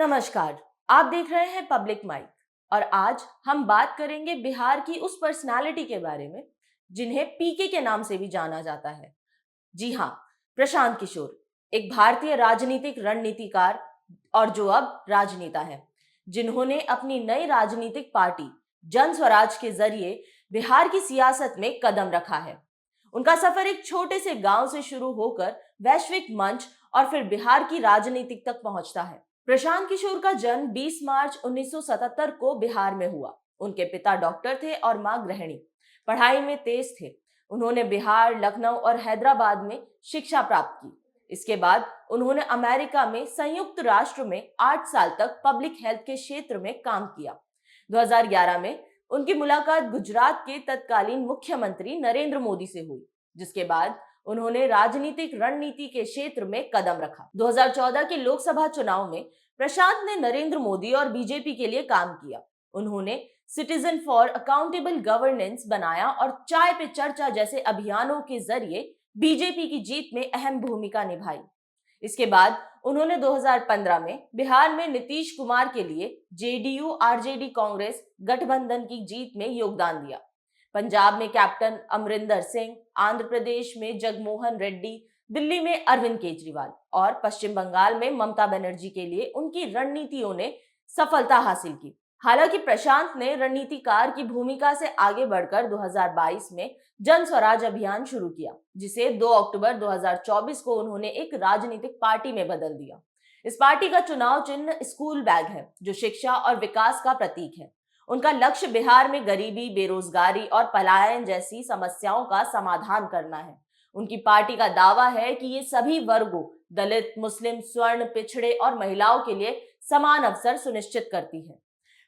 नमस्कार। आप देख रहे हैं पब्लिक माइक और आज हम बात करेंगे बिहार की उस पर्सनालिटी के बारे में जिन्हें पीके के नाम से भी जाना जाता है। जी हाँ, प्रशांत किशोर एक भारतीय राजनीतिक रणनीतिकार और जो अब राजनेता है, जिन्होंने अपनी नई राजनीतिक पार्टी जन स्वराज के जरिए बिहार की सियासत में कदम रखा है। उनका सफर एक छोटे से गांव से शुरू होकर वैश्विक मंच और फिर बिहार की राजनीतिक तक पहुंचता है। प्रशांत किशोर का जन्म 20 मार्च 1977 को बिहार में हुआ। उनके पिता डॉक्टर थे और मां गृहिणी। पढ़ाई में तेज थे। उन्होंने बिहार, लखनऊ और हैदराबाद में शिक्षा प्राप्त की। इसके बाद उन्होंने अमेरिका में संयुक्त राष्ट्र में 8 साल तक पब्लिक हेल्थ के क्षेत्र में काम किया। 2011 में उनकी मुलाकात गुजरात के तत्कालीन मुख्यमंत्री नरेंद्र मोदी से हुई, जिसके बाद उन्होंने राजनीतिक रणनीति के क्षेत्र में कदम रखा। 2014 के लोकसभा चुनाव में प्रशांत ने नरेंद्र मोदी और बीजेपी के लिए काम किया। उन्होंने सिटीजन फॉर अकाउंटेबल गवर्नेंस बनाया और चाय पे चर्चा जैसे अभियानों के जरिए बीजेपी की जीत में अहम भूमिका निभाई। इसके बाद उन्होंने 2015 में बिहार में नीतीश कुमार के लिए जेडीयू आरजेडी कांग्रेस गठबंधन की जीत में योगदान दिया। पंजाब में कैप्टन अमरिंदर सिंह, आंध्र प्रदेश में जगमोहन रेड्डी, दिल्ली में अरविंद केजरीवाल और पश्चिम बंगाल में ममता बनर्जी के लिए उनकी रणनीतियों ने सफलता हासिल की। हालांकि प्रशांत ने रणनीतिकार की भूमिका से आगे बढ़कर 2022 में जन स्वराज अभियान शुरू किया, जिसे 2 अक्टूबर 2024 को उन्होंने एक राजनीतिक पार्टी में बदल दिया। इस पार्टी का चुनाव चिन्ह स्कूल बैग है, जो शिक्षा और विकास का प्रतीक है। उनका लक्ष्य बिहार में गरीबी, बेरोजगारी और पलायन जैसी समस्याओं का समाधान करना है। उनकी पार्टी का दावा है कि ये सभी वर्गों, दलित, मुस्लिम, स्वर्ण, पिछड़े और महिलाओं के लिए समान अवसर सुनिश्चित करती है।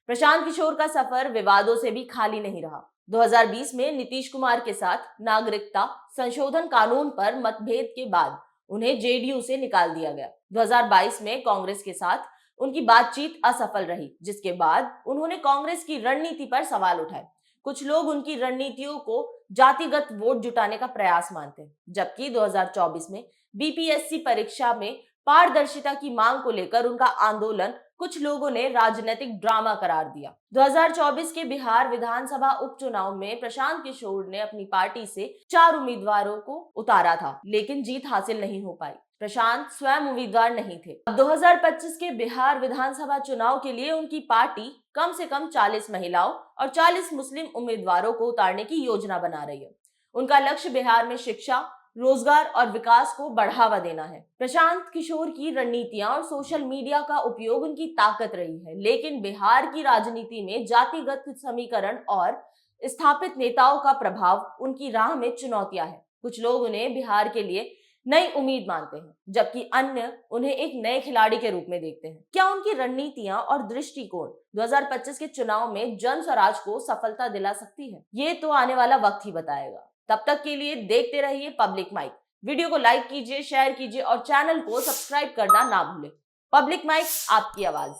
प्रशांत किशोर का सफर विवादों से भी खाली नहीं रहा। 2020 में नीतीश कुमार के साथ नागरिकता संशोधन कानून पर मतभेद के बाद उन्हें जेडीयू से निकाल दिया गया। 2022 में कांग्रेस के साथ उनकी बातचीत असफल रही, जिसके बाद उन्होंने कांग्रेस की रणनीति पर सवाल उठाए। कुछ लोग उनकी रणनीतियों को जातिगत वोट जुटाने का प्रयास मानते हैं, जबकि 2024 में बीपीएससी परीक्षा में पारदर्शिता की मांग को लेकर उनका आंदोलन कुछ लोगों ने राजनीतिक ड्रामा करार दिया। 2024 के बिहार विधानसभा उपचुनाव में प्रशांत किशोर ने अपनी पार्टी से 4 उम्मीदवारों को उतारा था, लेकिन जीत हासिल नहीं हो पाई। प्रशांत स्वयं उम्मीदवार नहीं थे। अब 2025 के बिहार विधानसभा चुनाव के लिए उनकी पार्टी कम से कम 40 महिलाओं और 40 मुस्लिम उम्मीदवारों को उतारने की योजना बना रही है। उनका लक्ष्य बिहार में शिक्षा, रोजगार और विकास को बढ़ावा देना है। प्रशांत किशोर की रणनीतियां और सोशल मीडिया का उपयोग उनकी ताकत रही है, लेकिन बिहार की राजनीति में जातिगत समीकरण और स्थापित नेताओं का प्रभाव उनकी राह में चुनौतियां हैं। कुछ लोग उन्हें बिहार के लिए नई उम्मीद मानते हैं, जबकि अन्य उन्हें एक नए खिलाड़ी के रूप में देखते हैं। क्या उनकी रणनीतियां और दृष्टिकोण 2025 के चुनाव में जन स्वराज को सफलता दिला सकती है? ये तो आने वाला वक्त ही बताएगा। तब तक के लिए देखते रहिए पब्लिक माइक। वीडियो को लाइक कीजिए, शेयर कीजिए और चैनल को सब्सक्राइब करना ना भूलें। पब्लिक माइक, आपकी आवाज।